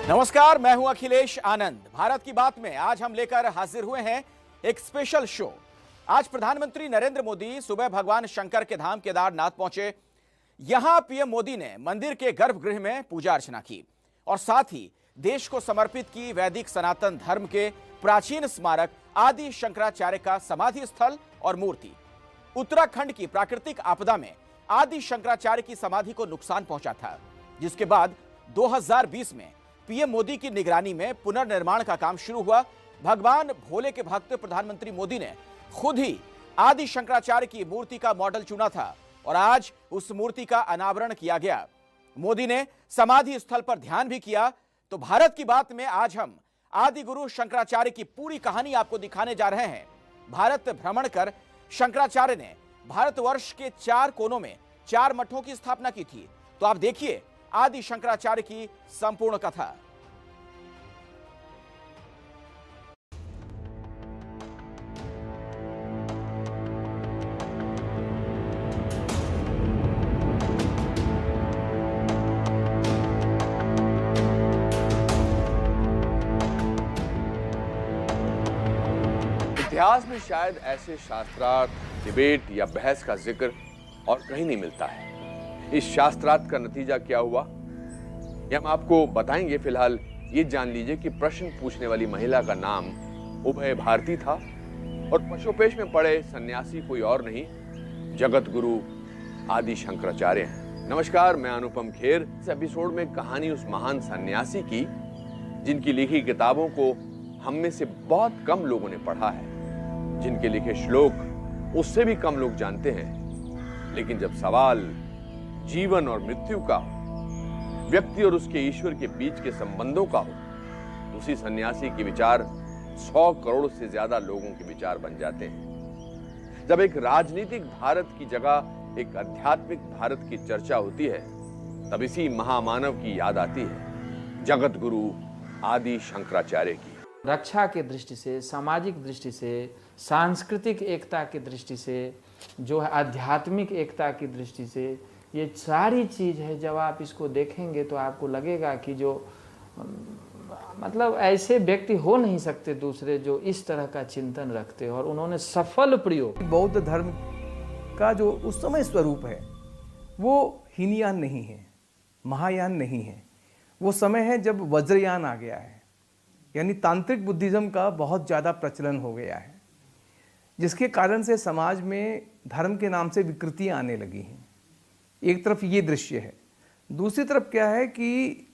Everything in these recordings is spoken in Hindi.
नमस्कार, मैं हूं अखिलेश आनंद। भारत की बात में आज हम लेकर हाजिर हुए हैं एक स्पेशल शो। आज प्रधानमंत्री नरेंद्र मोदी सुबह भगवान शंकर के धाम केदारनाथ पहुंचे। यहां पीएम मोदी ने मंदिर के गर्भगृह में पूजा अर्चना की और साथ ही देश को समर्पित की वैदिक सनातन धर्म के प्राचीन स्मारक आदि शंकराचार्य का समाधि स्थल और मूर्ति। उत्तराखंड की प्राकृतिक आपदा में आदि शंकराचार्य की समाधि को नुकसान पहुंचा था, जिसके बाद 2020 में पीएम मोदी की निगरानी में पुनर्निर्माण का काम शुरू हुआ। भगवान भोले के भक्त प्रधानमंत्री मोदी ने खुद ही आदि शंकराचार्य की मूर्ति का मॉडल चुना था और आज उस मूर्ति का अनावरण किया गया। मोदी ने समाधि स्थल पर ध्यान भी किया। तो भारत की बात में आज हम आदि गुरु शंकराचार्य की पूरी कहानी आपको दिखाने जा रहे हैं। भारत भ्रमण कर शंकराचार्य ने भारतवर्ष के 4 कोनों में 4 मठों की स्थापना की थी। तो आप देखिए आदि शंकराचार्य की संपूर्ण कथा। इतिहास में शायद ऐसे शास्त्रार्थ, डिबेट या बहस का जिक्र और कहीं नहीं मिलता है। इस शास्त्रार्थ का नतीजा क्या हुआ ये हम आपको बताएंगे। फिलहाल ये जान लीजिए कि प्रश्न पूछने वाली महिला का नाम उभय भारती था और पशुपेश में पड़े सन्यासी कोई और नहीं, जगत गुरु आदि शंकराचार्य हैं। नमस्कार, मैं अनुपम खेर। इस एपिसोड में कहानी उस महान सन्यासी की जिनकी लिखी किताबों को हम में से बहुत कम लोगों ने पढ़ा है, जिनके लिखे श्लोक उससे भी कम लोग जानते हैं। लेकिन जब सवाल जीवन और मृत्यु का हो, व्यक्ति और उसके ईश्वर के बीच के संबंधों का हो, तो उसी सन्यासी के विचार 100 करोड़ से ज्यादा लोगों के विचार बन जाते हैं। जब एक राजनीतिक भारत की जगह एक आध्यात्मिक भारत की चर्चा होती है, तब इसी महामानव की याद आती है, जगत गुरु आदि शंकराचार्य की। रक्षा की दृष्टि से, सामाजिक दृष्टि से, सांस्कृतिक एकता की दृष्टि से, जो है आध्यात्मिक एकता की दृष्टि से, ये सारी चीज़ है। जब आप इसको देखेंगे तो आपको लगेगा कि जो मतलब ऐसे व्यक्ति हो नहीं सकते दूसरे जो इस तरह का चिंतन रखते हैं, और उन्होंने सफल प्रयोग। बौद्ध धर्म का जो उस समय स्वरूप है वो हीनयान नहीं है, महायान नहीं है। वो समय है जब वज्रयान आ गया है, यानी तांत्रिक बुद्धिज्म का बहुत ज़्यादा प्रचलन हो गया है, जिसके कारण से समाज में धर्म के नाम से विकृतियाँ आने लगी हैं। एक तरफ ये दृश्य है, दूसरी तरफ क्या है कि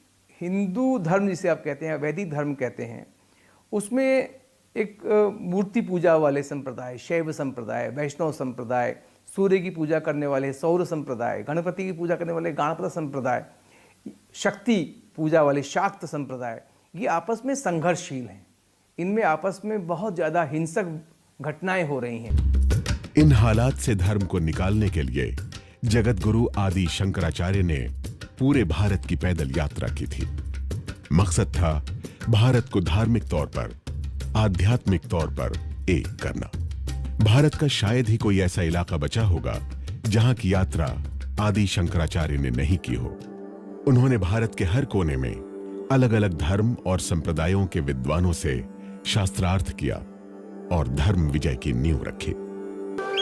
हिंदू धर्म जिसे आप कहते हैं, वैदिक धर्म कहते हैं, उसमें एक मूर्ति पूजा वाले संप्रदाय, शैव संप्रदाय, वैष्णव संप्रदाय, सूर्य की पूजा करने वाले सौर संप्रदाय, गणपति की पूजा करने वाले गणपत संप्रदाय, शक्ति पूजा वाले शाक्त संप्रदाय, ये आपस में संघर्षशील हैं। इनमें आपस में बहुत ज़्यादा हिंसक घटनाएं हो रही हैं। इन हालात से धर्म को निकालने के लिए जगत गुरु आदि शंकराचार्य ने पूरे भारत की पैदल यात्रा की थी। मकसद था भारत को धार्मिक तौर पर, आध्यात्मिक तौर पर एक करना। भारत का शायद ही कोई ऐसा इलाका बचा होगा जहां की यात्रा आदि शंकराचार्य ने नहीं की हो। उन्होंने भारत के हर कोने में अलग अलग धर्म और संप्रदायों के विद्वानों से शास्त्रार्थ किया और धर्म विजय की नींव रखी।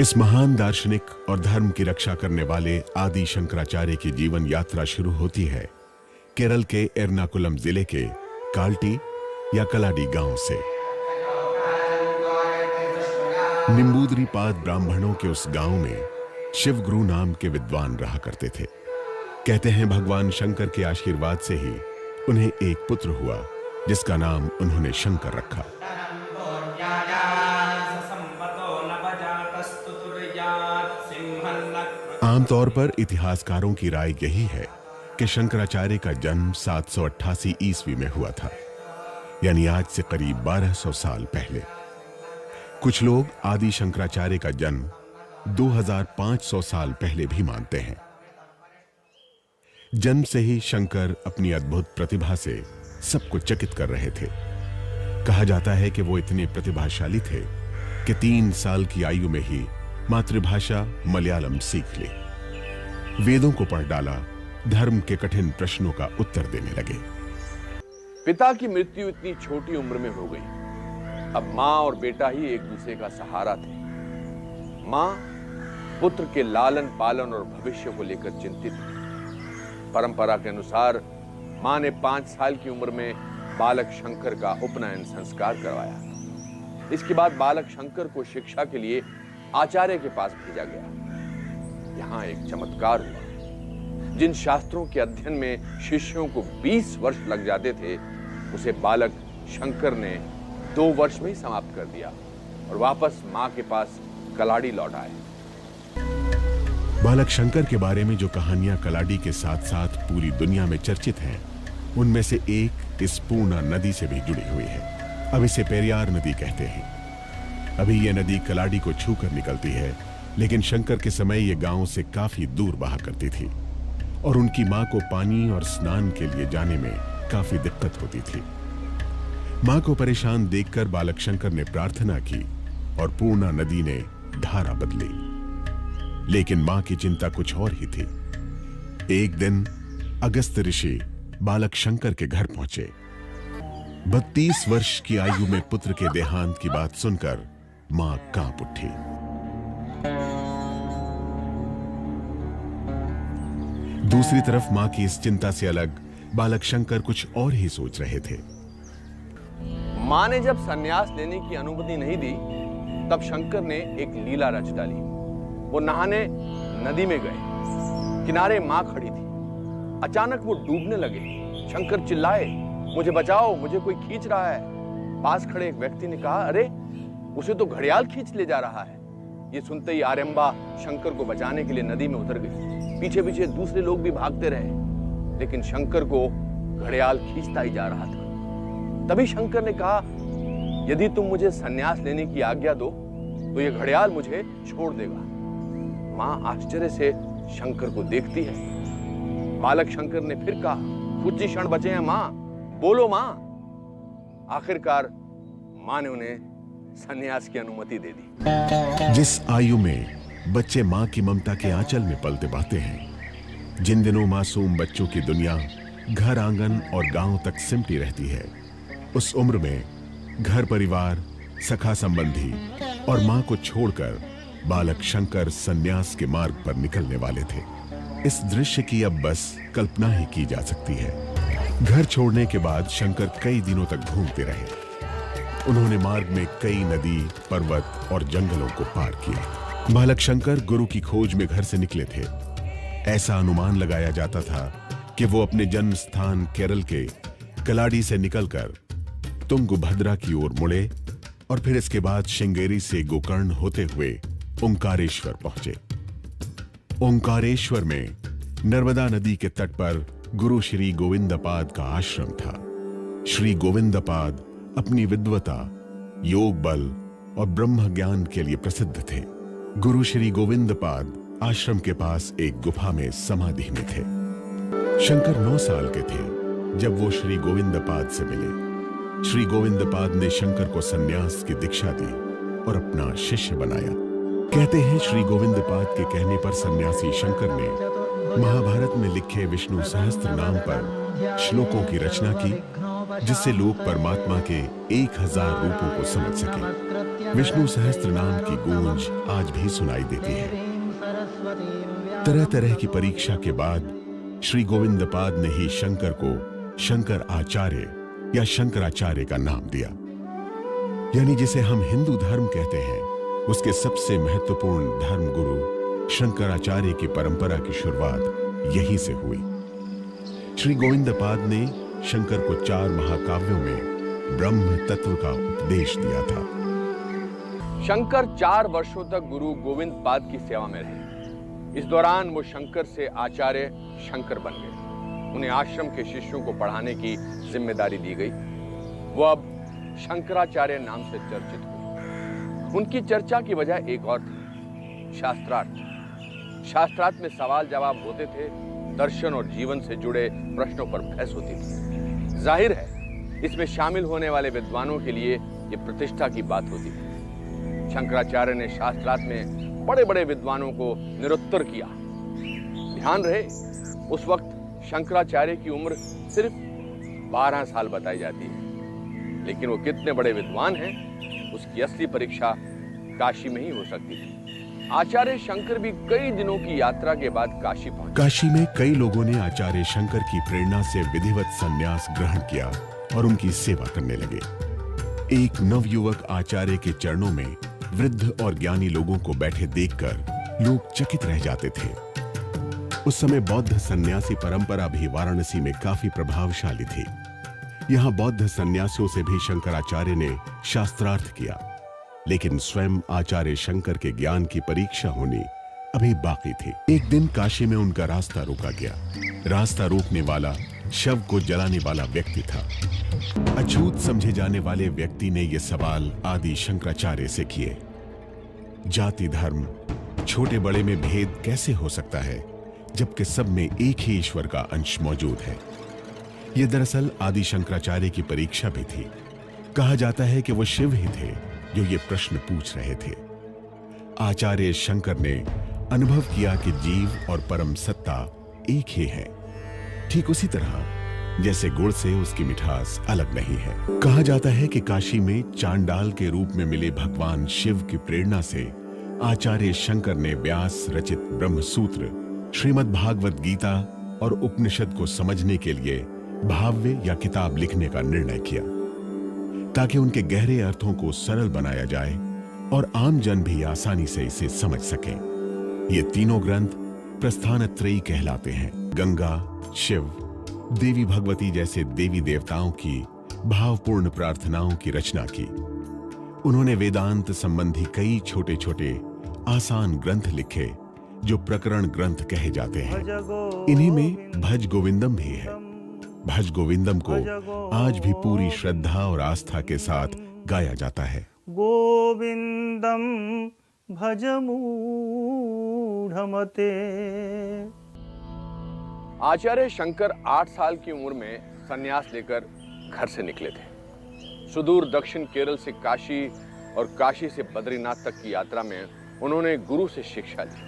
इस महान दार्शनिक और धर्म की रक्षा करने वाले आदि शंकराचार्य की जीवन यात्रा शुरू होती है केरल के एर्नाकुलम जिले के काल्टी या कलाडी गांव से। निम्बूद्रीपाद ब्राह्मणों के उस गांव में शिवगुरु नाम के विद्वान रहा करते थे। कहते हैं भगवान शंकर के आशीर्वाद से ही उन्हें एक पुत्र हुआ, जिसका नाम उन्होंने शंकर रखा। आमतौर पर इतिहासकारों की राय यही है कि शंकराचार्य का जन्म 788 ईस्वी में हुआ था, यानी आज से करीब 1200 साल पहले। कुछ लोग आदि शंकराचार्य का जन्म 2500 साल पहले भी मानते हैं। जन्म से ही शंकर अपनी अद्भुत प्रतिभा से सबको चकित कर रहे थे। कहा जाता है कि वो इतने प्रतिभाशाली थे कि 3 साल की आयु में ही मातृभाषा मलयालम सीख ली, वेदों को पढ़ डाला, धर्म के कठिन प्रश्नों का उत्तर देने लगे। पिता की मृत्यु इतनी छोटी उम्र में हो गई। अब मां और बेटा ही एक दूसरे का सहारा थे। मां पुत्र के लालन पालन और भविष्य को लेकर चिंतित थी। परंपरा के अनुसार मां ने 5 साल की उम्र में बालक शंकर का उपनयन संस्कार करवाया। इसके बाद बालक शंकर को शिक्षा के लिए आचार्य के पास भेजा गया। यहां एक चमत्कार हुआ। जिन शास्त्रों के अध्ययन में शिष्यों को 20 वर्ष लग जाते थे, उसे बालक शंकर ने 2 वर्ष में ही समाप्त कर दिया और वापस मां के पास कलाड़ी लौट आए। बालक शंकर के बारे में जो कहानियां कलाड़ी के साथ साथ पूरी दुनिया में चर्चित हैं, उनमें से एक इस पूर्णा नदी से भी जुड़ी हुई है। अब इसे पेरियार नदी कहते हैं। अभी यह नदी कलाड़ी को छूकर निकलती है, लेकिन शंकर के समय यह गांव से काफी दूर बहा करती थी और उनकी मां को पानी और स्नान के लिए जाने में काफी दिक्कत होती थी। मां को परेशान देखकर बालक शंकर ने प्रार्थना की और पूर्णा नदी ने धारा बदली। लेकिन मां की चिंता कुछ और ही थी। एक दिन अगस्त ऋषि बालक शंकर के घर पहुंचे। 32 वर्ष की आयु में पुत्र के देहांत की बात सुनकर मां कांप उठी। दूसरी तरफ मां की इस चिंता से अलग बालक शंकर कुछ और ही सोच रहे थे। मां ने जब संन्यास लेने की अनुमति नहीं दी, तब शंकर ने एक लीला रच डाली। वो नहाने नदी में गए। किनारे मां खड़ी थी। अचानक वो डूबने लगे। शंकर चिल्लाए, मुझे बचाओ, मुझे कोई खींच रहा है। पास खड़े एक व्यक्ति ने कहा, अरे उसे तो घड़ियाल खींच ले जा रहा है। ये सुनते ही आर्यम्बा शंकर को बचाने के लिए नदी में उतर गई। पीछे पीछे दूसरे लोग भी भागते रहे, लेकिन शंकर को घड़ियाल खींचता ही जा रहा था। तभी शंकर ने कहा, यदि तुम मुझे संन्यास लेने की आज्ञा दो तो ये घड़ियाल मुझे छोड़ देगा। मां आश्चर्य से शंकर को देखती है। बालक शंकर ने फिर कहा, कुछ ही क्षण बचे हैं मां, बोलो मां। आखिरकार मां ने उन्हें संन्यास की अनुमति दे दी। जिस आयु में बच्चे मां की ममता के आंचल में पलते बढ़ते हैं, जिन दिनों मासूम बच्चों की दुनिया घर आंगन और गांव तक सिमटी रहती है, उस उम्र में घर परिवार, सखा संबंधी और मां को छोड़कर बालक शंकर संन्यास के मार्ग पर निकलने वाले थे। इस दृश्य की अब बस कल्पना ही की जा सकती है। घर छोड़ने के बाद शंकर कई दिनों तक घूमते रहे। उन्होंने मार्ग में कई नदी, पर्वत और जंगलों को पार किया। बालक शंकर गुरु की खोज में घर से निकले थे। ऐसा अनुमान लगाया जाता था कि वो अपने जन्म स्थान केरल के कलाड़ी से निकलकर तुंगभद्रा की ओर मुड़े और फिर इसके बाद श्रृंगेरी से गोकर्ण होते हुए ओंकारेश्वर पहुंचे। ओंकारेश्वर में नर्मदा नदी के तट पर गुरु श्री गोविंदपाद का आश्रम था। श्री गोविंदपाद अपनी विद्वता, योग बल और ब्रह्म ज्ञान के लिए प्रसिद्ध थे। गुरु श्री गोविंदपाद आश्रम के पास एक गुफा में समाधि में थे। शंकर 9 साल के थे जब वो श्री गोविंदपाद से मिले। श्री गोविंदपाद ने शंकर को संन्यास की दीक्षा दी और अपना शिष्य बनाया। कहते हैं श्री गोविंदपाद के कहने पर सन्यासी शंकर ने महाभारत में लिखे विष्णु सहस्त्र नाम पर श्लोकों की रचना की, जिससे लोग परमात्मा के 1000 रूपों को समझ सके। विष्णु सहस्त्र नाम की गूंज आज भी सुनाई देती है। तरह तरह की परीक्षा के बाद श्री गोविंदपाद ने ही शंकर को शंकर आचार्य या शंकराचार्य का नाम दिया। यानी जिसे हम हिंदू धर्म कहते हैं, उसके सबसे महत्वपूर्ण धर्म गुरु शंकराचार्य की परंपरा की शुरुआत यहीं से हुई। श्री गोविंदपाद ने शंकर को 4 महाकाव्यों में ब्रह्म तत्व का उपदेश दिया था। शंकर 4 वर्षों तक गुरु गोविंदपाद की सेवा में रहे। इस दौरान वो शंकर से आचार्य शंकर बन गए। उन्हें आश्रम के शिष्यों को पढ़ाने की जिम्मेदारी दी गई। वो अब शंकराचार्य नाम से चर्चित हुए। उनकी चर्चा की वजह एक और थी, शास्त्रार्थ। शास्त्रार्थ में सवाल जवाब होते थे, दर्शन और जीवन से जुड़े प्रश्नों पर बहस होती थी। जाहिर है इसमें शामिल होने वाले विद्वानों के लिए ये प्रतिष्ठा की बात होती थी। शंकराचार्य ने शास्त्रार्थ में बड़े बड़े विद्वानों को निरुत्तर किया। ध्यान रहे, उस वक्त शंकराचार्य की उम्र सिर्फ 12 साल बताई जाती है, लेकिन वो कितने बड़े विद्वान हैं उसकी असली परीक्षा काशी में ही हो सकती थी। आचार्य शंकर भी कई दिनों की यात्रा के बाद काशी पहुंचे। काशी में कई लोगों ने आचार्य शंकर की प्रेरणा से विधिवत संन्यास ग्रहण किया और उनकी सेवा करने लगे। एक नवयुवक आचार्य के चरणों में वृद्ध और ज्ञानी लोगों को बैठे देखकर लोग चकित रह जाते थे। उस समय बौद्ध सन्यासी परंपरा भी वाराणसी में काफी प्रभावशाली थी। यहाँ बौद्ध सन्यासियों से भी शंकराचार्य ने शास्त्रार्थ किया, लेकिन स्वयं आचार्य शंकर के ज्ञान की परीक्षा होनी अभी बाकी थी। एक दिन काशी में उनका रास्ता रोका गया। रास्ता रोकने वाला शव को जलाने वाला व्यक्ति था। अछूत समझे जाने वाले व्यक्ति ने यह सवाल आदि शंकराचार्य से किए, जाति धर्म छोटे बड़े में भेद कैसे हो सकता है जबकि सब में एक ही ईश्वर का अंश मौजूद है। यह दरअसल आदि शंकराचार्य की परीक्षा भी थी। कहा जाता है कि वो शिव ही थे जो ये प्रश्न पूछ रहे थे। आचार्य शंकर ने अनुभव किया कि जीव और परम सत्ता एक ही है, ठीक उसी तरह जैसे गुड़ से उसकी मिठास अलग नहीं है। कहा जाता है कि काशी में चांडाल के रूप में मिले भगवान शिव की प्रेरणा से आचार्य शंकर ने व्यास रचित ब्रह्मसूत्र, श्रीमद् भागवत गीता और उपनिषद को समझने के लिए भाव्य या किताब लिखने का निर्णय किया, ताकि उनके गहरे अर्थों को सरल बनाया जाए और आम जन भी आसानी से इसे समझ सके। ये तीनों ग्रंथ प्रस्थानत्रयी कहलाते हैं। गंगा, शिव, देवी भगवती जैसे देवी देवताओं की भावपूर्ण प्रार्थनाओं की रचना की। उन्होंने वेदांत संबंधी कई छोटे छोटे आसान ग्रंथ लिखे जो प्रकरण ग्रंथ कहे जाते हैं। इन्हीं में भज गोविंदम भी है। भज गोविंदम को आज भी पूरी श्रद्धा और आस्था के साथ गाया जाता है। गोविंदम भज मूढ़मते। आचार्य शंकर 8 साल की उम्र में संन्यास लेकर घर से निकले थे। सुदूर दक्षिण केरल से काशी और काशी से बद्रीनाथ तक की यात्रा में उन्होंने गुरु से शिक्षा ली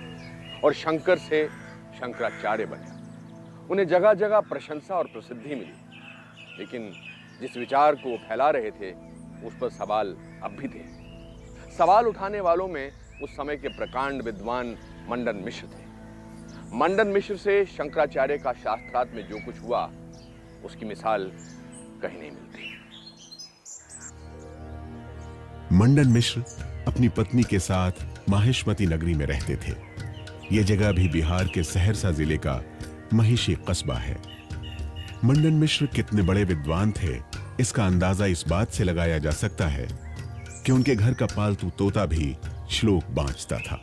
और शंकर से शंकराचार्य बने। उन्हें जगह जगह प्रशंसा और प्रसिद्धि मिली, लेकिन जिस विचार को वो फैला रहे थे उस पर सवाल अब भी थे। सवाल उठाने वालों में उस समय के प्रकांड विद्वान मंडन मिश्र थे। मंडन मिश्र से शंकराचार्य का शास्त्रार्थ में जो कुछ हुआ उसकी मिसाल कहीं नहीं मिलती। मंडन मिश्र अपनी पत्नी के साथ माहेश्मती नगरी में रहते थे। यह जगह भी बिहार के सहरसा जिले का महिषी कस्बा है। मंडन मिश्र कितने बड़े विद्वान थे इसका अंदाजा इस बात से लगाया जा सकता है कि उनके घर का पालतू तोता भी श्लोक बांचता था।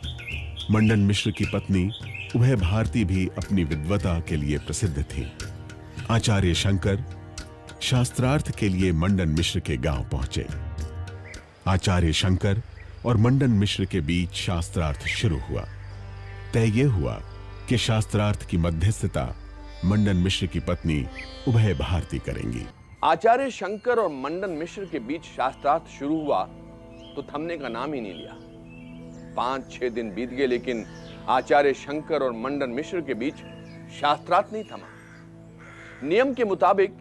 मंडन मिश्र की पत्नी उभय भारती भी अपनी विद्वता के लिए प्रसिद्ध थी। आचार्य शंकर शास्त्रार्थ के लिए मंडन मिश्र के गांव पहुंचे। आचार्य शंकर और मंडन मिश्र के बीच शास्त्रार्थ शुरू हुआ। तय यह हुआ कि शास्त्रार्थ की मध्यस्थता मंडन मिश्र की पत्नी उभय भारती करेंगी। आचार्य शंकर और मंडन मिश्र के बीच शास्त्रार्थ शुरू हुआ तो थमने का नाम ही नहीं लिया। 5-6 दिन बीत गए, लेकिन आचार्य शंकर और मंडन मिश्र के बीच शास्त्रार्थ नहीं थमा। नियम के मुताबिक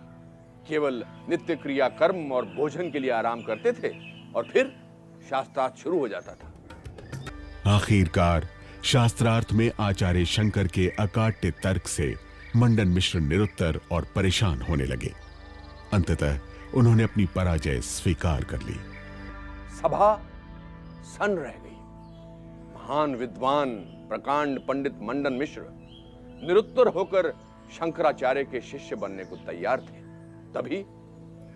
केवल नित्य क्रिया कर्म और भोजन के लिए आराम करते थे और फिर शास्त्रार्थ शुरू हो जाता था। आखिरकार शास्त्रार्थ में आचार्य शंकर के अकाट्य तर्क से मंडन मिश्र निरुत्तर और परेशान होने लगे। अंततः उन्होंने अपनी पराजय स्वीकार कर ली। सभा सन्न रह गई। महान विद्वान प्रकांड पंडित मंडन मिश्र निरुत्तर होकर शंकराचार्य के शिष्य बनने को तैयार थे। तभी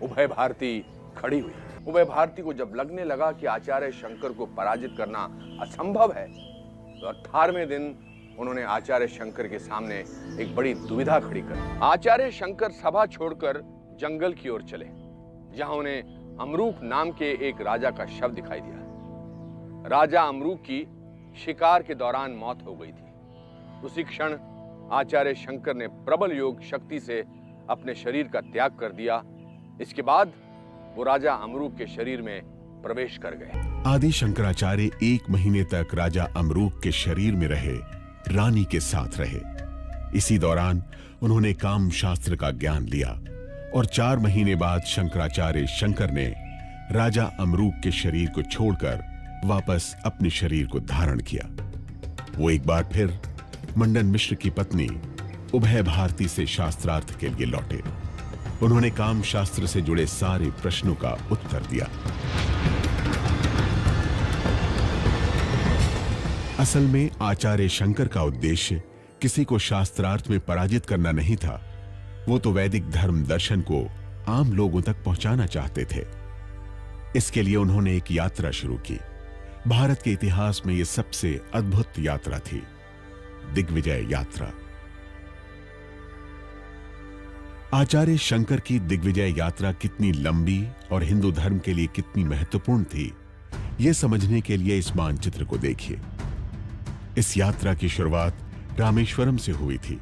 उभय भारती खड़ी हुई। उभय भारती को जब लगने लगा कि आचार्य शंकर को पराजित करना असंभव है, तो 18वें दिन उन्होंने आचार्य शंकर के सामने एक बड़ी दुविधा खड़ी कर। आचार्य शंकर सभा छोड़कर जंगल की ओर चले, जहां उन्हें अमरूक नाम के एक राजा का शव दिखाई दिया। राजा अमरूक की शिकार के दौरान मौत हो गई थी। उसी क्षण आचार्य शंकर ने प्रबल योग शक्ति से अपने शरीर का त्याग कर दिया। इसके बाद वो राजा अमरूक के शरीर में प्रवेश कर गए। आदि शंकराचार्य 1 महीने तक राजा अमरूक के शरीर में रहे, रानी के साथ रहे। इसी दौरान उन्होंने काम शास्त्र का ज्ञान लिया और 4 महीने बाद शंकराचार्य शंकर ने राजा अमरूक के शरीर को छोड़कर वापस अपने शरीर को धारण किया। वो एक बार फिर मंडन मिश्र की पत्नी उभय भारती से शास्त्रार्थ के लिए लौटे। उन्होंने काम शास्त्र से जुड़े सारे प्रश्नों का उत्तर दिया। असल में आचार्य शंकर का उद्देश्य किसी को शास्त्रार्थ में पराजित करना नहीं था। वो तो वैदिक धर्म दर्शन को आम लोगों तक पहुंचाना चाहते थे। इसके लिए उन्होंने एक यात्रा शुरू की। भारत के इतिहास में यह सबसे अद्भुत यात्रा थी, दिग्विजय यात्रा। आचार्य शंकर की दिग्विजय यात्रा कितनी लंबी और हिंदू धर्म के लिए कितनी महत्वपूर्ण थी, यह समझने के लिए इस मानचित्र को देखिए। इस यात्रा की शुरुआत रामेश्वरम से हुई थी।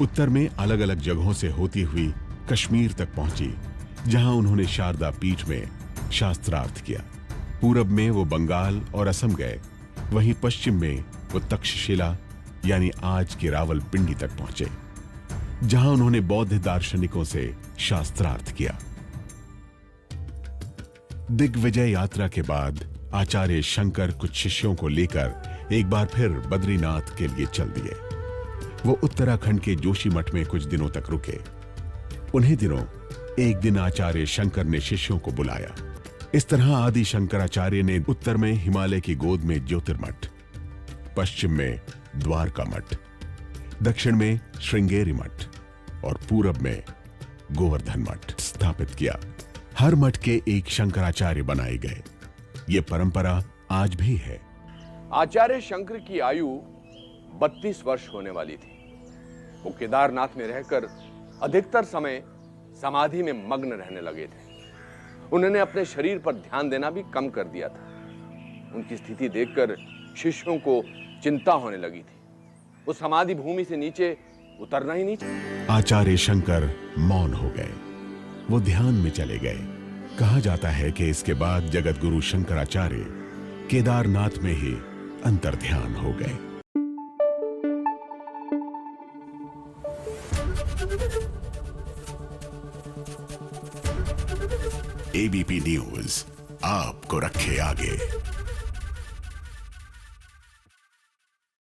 उत्तर में अलग अलग जगहों से होती हुई कश्मीर तक पहुंची, जहां उन्होंने शारदा पीठ में शास्त्रार्थ किया। पूरब में वो बंगाल और असम गए। वहीं पश्चिम में वो तक्षशिला यानी आज के रावलपिंडी तक पहुंचे, जहां उन्होंने बौद्ध दार्शनिकों से शास्त्रार्थ किया। दिग्विजय यात्रा के बाद आचार्य शंकर कुछ शिष्यों को लेकर एक बार फिर बद्रीनाथ के लिए चल दिए। वो उत्तराखंड के जोशीमठ में कुछ दिनों तक रुके। उन्हीं दिनों एक दिन आचार्य शंकर ने शिष्यों को बुलाया। इस तरह आदि शंकराचार्य ने उत्तर में हिमालय की गोद में ज्योतिर्मठ, पश्चिम में द्वारका मठ, दक्षिण में श्रृंगेरी मठ और पूरब में गोवर्धन मठ स्थापित किया। हर मठ के एक शंकराचार्य बनाए गए। ये परंपरा आज भी है। आचार्य शंकर की आयु 32 वर्ष होने वाली थी। वो केदारनाथ में रहकर अधिकतर समय समाधि में मग्न रहने लगे थे। उन्होंने अपने शरीर पर ध्यान देना भी कम कर दिया था। उनकी स्थिति देखकर शिष्यों को चिंता होने लगी थी। वो समाधि भूमि से नीचे उतरना ही नहीं चाहते। आचार्य शंकर मौन हो गए। वो ध्यान में चले गए। कहा जाता है कि इसके बाद जगत गुरु शंकराचार्य केदारनाथ में ही अंतर्ध्यान हो गए। एबीपी न्यूज आपको रखे आगे।